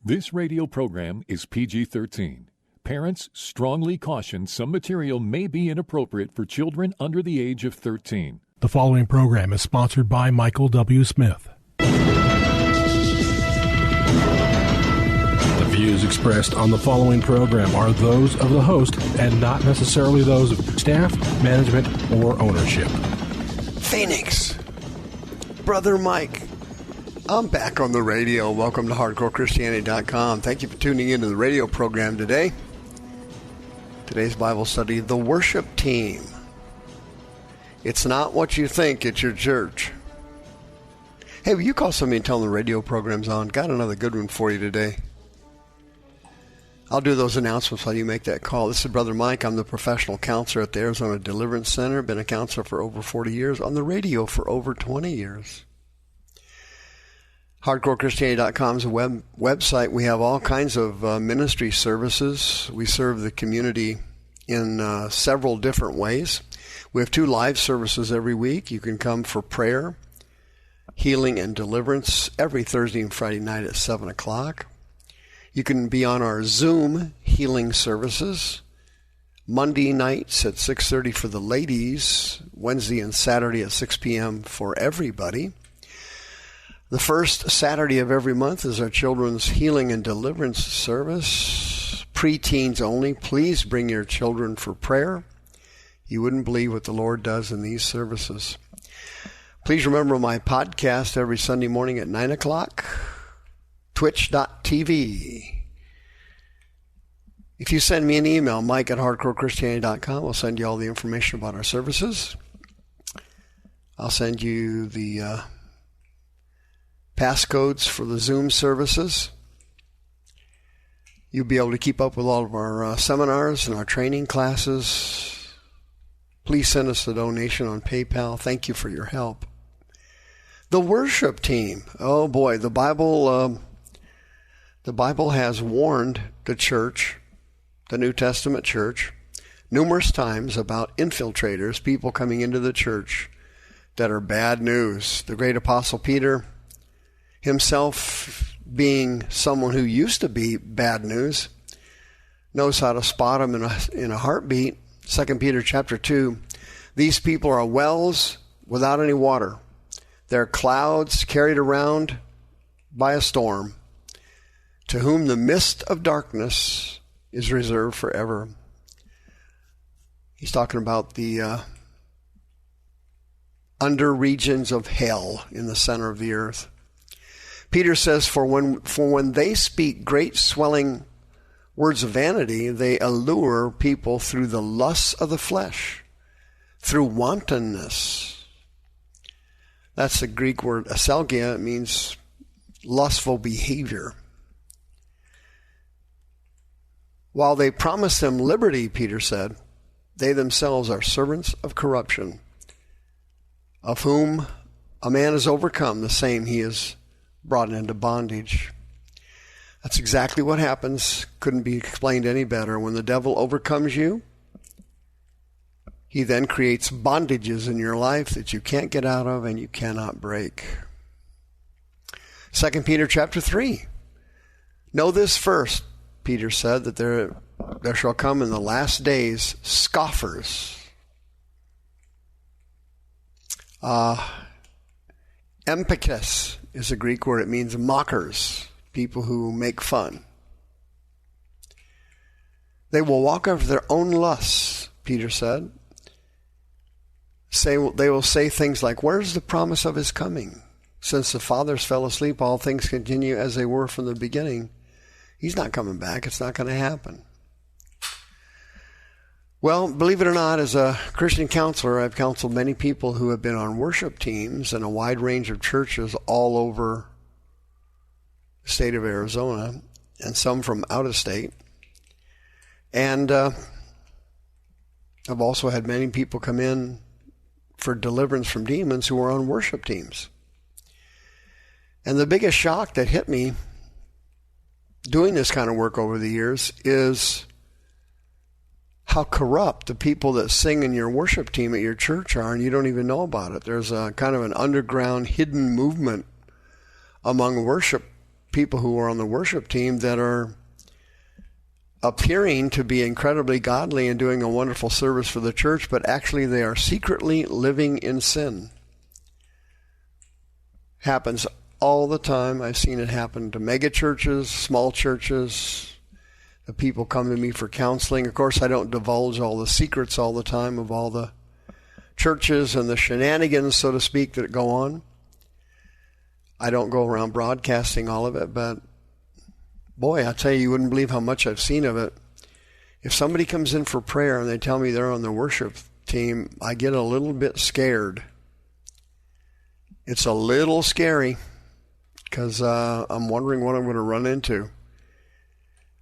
This radio program is PG-13. Parents strongly caution some material may be inappropriate for children under the age of 13. The following program is sponsored by Michael W. Smith. The views expressed on the following program are those of the host and not necessarily those of staff, management, or ownership. Phoenix, Brother Mike. I'm back on the radio. Welcome to HardcoreChristianity.com. Thank you for tuning into the radio program today. Today's Bible study, the worship team. It's not what you think, it's your church. Hey, will you call somebody and tell them the radio program's on? Got another good one for you today. I'll do those announcements while you make that call. This is Brother Mike. I'm the professional counselor at the Arizona Deliverance Center. Been a counselor for over 40 years. On the radio for over 20 years. HardcoreChristianity.com is a website. We have all kinds of ministry services. We serve the community in several different ways. We have 2 live services every week. You can come for prayer, healing, and deliverance every Thursday and Friday night at 7 o'clock. You can be on our Zoom healing services Monday nights at 6:30 for the ladies, Wednesday and Saturday at 6 p.m. for everybody. The first Saturday of every month is our children's healing and deliverance service. Preteens only. Please bring your children for prayer. You wouldn't believe what the Lord does in these services. Please remember my podcast every Sunday morning at 9 o'clock, twitch.tv. If you send me an email, Mike at hardcorechristianity.com, I'll send you all the information about our services. I'll send you the passcodes for the Zoom services. You'll be able to keep up with all of our seminars and our training classes. Please send us a donation on PayPal. Thank you for your help. The worship team. Oh boy, the Bible has warned the church, the New Testament church, numerous times about infiltrators, people coming into the church that are bad news. The great apostle Peter, himself being someone who used to be bad news, knows how to spot them in a heartbeat. 2 Peter chapter 2, these people are wells without any water. They're clouds carried around by a storm, to whom the mist of darkness is reserved forever. He's talking about the under regions of hell in the center of the earth. Peter says, for when they speak great swelling words of vanity, they allure people through the lusts of the flesh, through wantonness. That's the Greek word aselgia. It means lustful behavior. While they promise them liberty, Peter said, they themselves are servants of corruption, of whom a man is overcome, the same he is brought into bondage. That's exactly what happens. Couldn't be explained any better. When the devil overcomes you, he then creates bondages in your life that you can't get out of and you cannot break. 2 Peter chapter 3. Know this first, Peter said, that there shall come in the last days scoffers. Empikes is a Greek word. It means mockers, people who make fun. They will walk after their own lusts, Peter said. They will say things like, where's the promise of his coming? Since the fathers fell asleep, all things continue as they were from the beginning. He's not coming back. It's not going to happen. Well, believe it or not, as a Christian counselor, I've counseled many people who have been on worship teams in a wide range of churches all over the state of Arizona, and some from out of state. And I've also had many people come in for deliverance from demons who were on worship teams. And the biggest shock that hit me doing this kind of work over the years is how corrupt the people that sing in your worship team at your church are, and you don't even know about it. There's a kind of an underground hidden movement among worship people who are on the worship team that are appearing to be incredibly godly and doing a wonderful service for the church, but actually they are secretly living in sin. Happens all the time. I've seen it happen to mega churches, small churches. The people come to me for counseling. Of course, I don't divulge all the secrets all the time of all the churches and the shenanigans, so to speak, that go on. I don't go around broadcasting all of it, but boy, I tell you, you wouldn't believe how much I've seen of it. If somebody comes in for prayer and they tell me they're on the worship team, I get a little bit scared. It's a little scary because I'm wondering what I'm going to run into.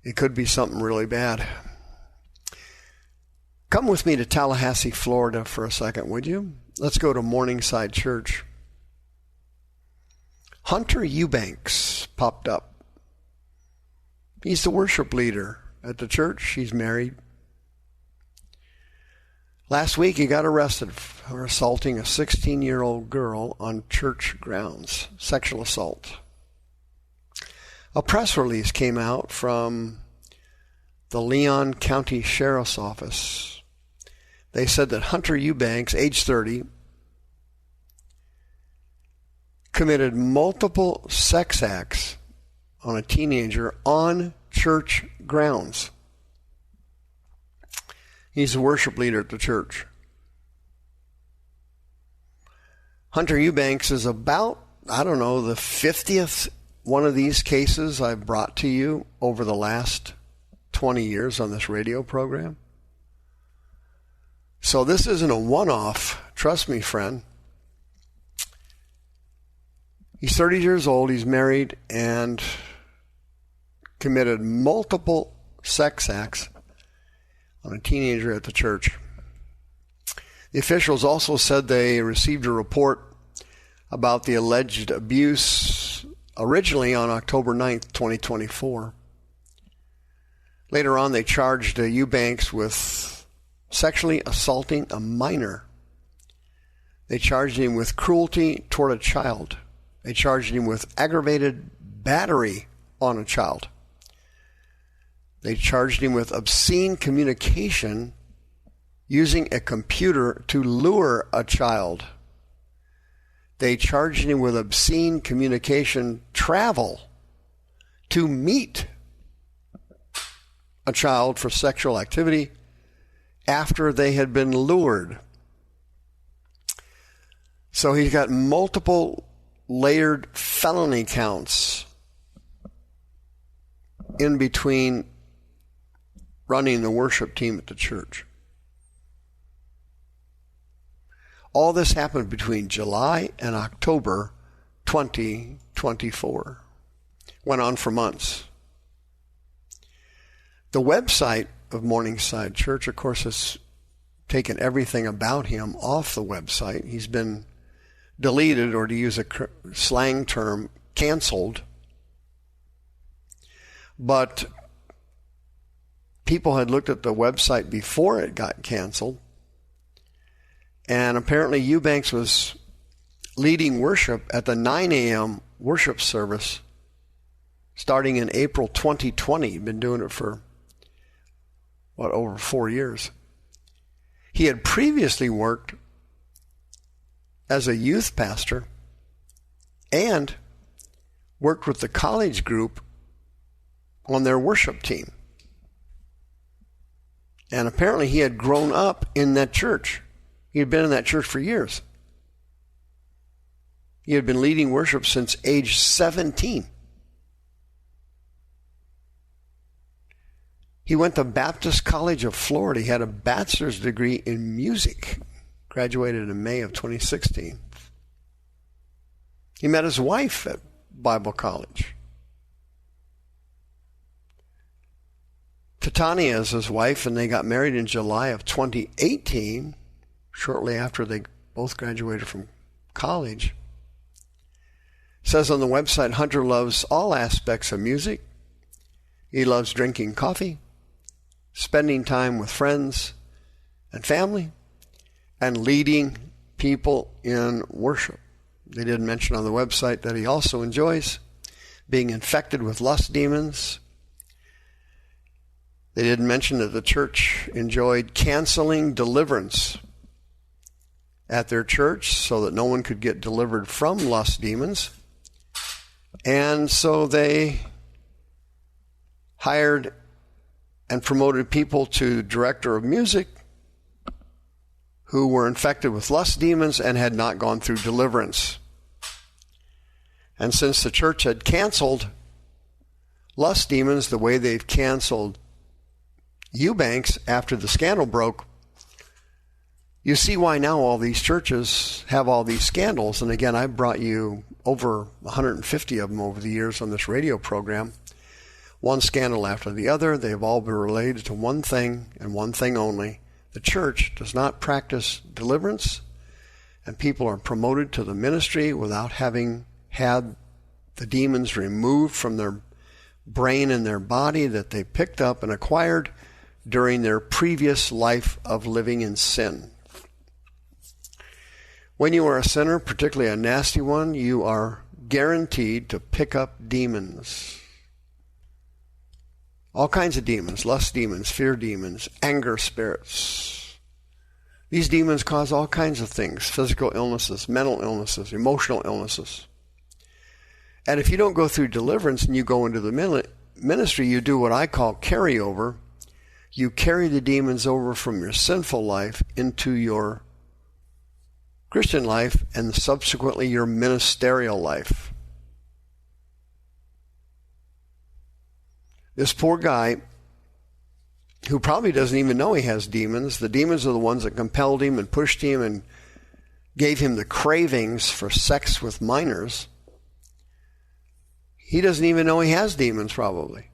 It could be something really bad. Come with me to Tallahassee, Florida for a second, would you? Let's go to Morningside Church. Hunter Eubanks popped up. He's the worship leader at the church. He's married. Last week he got arrested for assaulting a 16-year-old girl on church grounds. Sexual assault. A press release came out from the Leon County Sheriff's Office. They said that Hunter Eubanks, age 30, committed multiple sex acts on a teenager on church grounds. He's a worship leader at the church. Hunter Eubanks is about, the 50th one of these cases I've brought to you over the last 20 years on this radio program. So this isn't a one-off, trust me, friend. He's 30 years old, he's married, and committed multiple sex acts on a teenager at the church. The officials also said they received a report about the alleged abuse originally on October 9th, 2024. Later on, they charged Eubanks with sexually assaulting a minor. They charged him with cruelty toward a child. They charged him with aggravated battery on a child. They charged him with obscene communication using a computer to lure a child. They charged him with obscene communication travel to meet a child for sexual activity after they had been lured. So he's got multiple layered felony counts in between running the worship team at the church. All this happened between July and October 2024. Went on for months. The website of Morningside Church, of course, has taken everything about him off the website. He's been deleted, or to use a slang term, canceled. But people had looked at the website before it got canceled, and apparently Eubanks was leading worship at the 9 a.m. worship service starting in April 2020. He'd been doing it for, over 4 years. He had previously worked as a youth pastor and worked with the college group on their worship team. And apparently he had grown up in that church. He had been in that church for years. He had been leading worship since age 17. He went to Baptist College of Florida. He had a bachelor's degree in music. Graduated in May of 2016. He met his wife at Bible college. Titania is his wife, and they got married in July of 2018, shortly after they both graduated from college. It says on the website, Hunter loves all aspects of music. He loves drinking coffee, spending time with friends and family, and leading people in worship. They did mention on the website that he also enjoys being infected with lust demons. They didn't mention that the church enjoyed canceling deliverance at their church so that no one could get delivered from lust demons. And so they hired and promoted people to director of music who were infected with lust demons and had not gone through deliverance. And since the church had canceled lust demons the way they've canceled Eubanks after the scandal broke, you see why now all these churches have all these scandals. And again, I've brought you over 150 of them over the years on this radio program. One scandal after the other. They've all been related to one thing and one thing only. The church does not practice deliverance, and people are promoted to the ministry without having had the demons removed from their brain and their body that they picked up and acquired during their previous life of living in sin. When you are a sinner, particularly a nasty one, you are guaranteed to pick up demons. All kinds of demons, lust demons, fear demons, anger spirits. These demons cause all kinds of things, physical illnesses, mental illnesses, emotional illnesses. And if you don't go through deliverance and you go into the ministry, you do what I call carryover. You carry the demons over from your sinful life into your Christian life and subsequently your ministerial life. This poor guy, who probably doesn't even know he has demons, the demons are the ones that compelled him and pushed him and gave him the cravings for sex with minors. He doesn't even know he has demons, probably.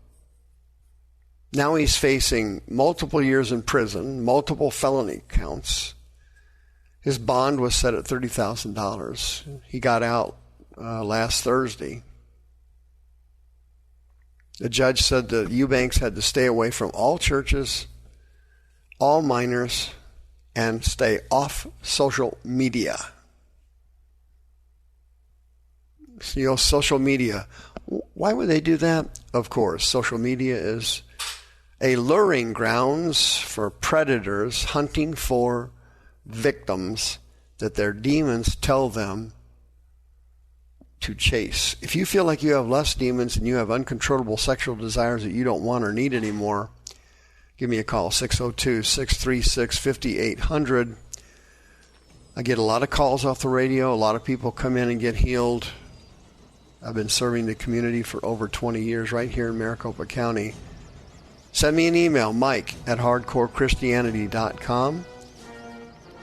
Now he's facing multiple years in prison, multiple felony counts. His bond was set at $30,000. He got out last Thursday. The judge said that Eubanks had to stay away from all churches, all minors, and stay off social media. You know, social media. Why would they do that? Of course, social media is a luring grounds for predators hunting for victims that their demons tell them to chase. If you feel like you have lust demons and you have uncontrollable sexual desires that you don't want or need anymore, give me a call, 602-636-5800. I get a lot of calls off the radio. A lot of people come in and get healed. I've been serving the community for over 20 years right here in Maricopa County. Send me an email, mike@hardcorechristianity.com.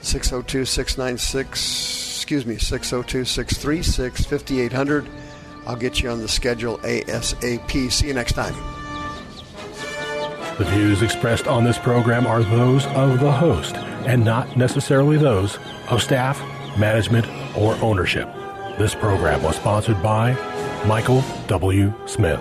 602-636-5800. I'll get you on the schedule ASAP. See you next time. The views expressed on this program are those of the host and not necessarily those of staff, management, or ownership. This program was sponsored by Michael W. Smith.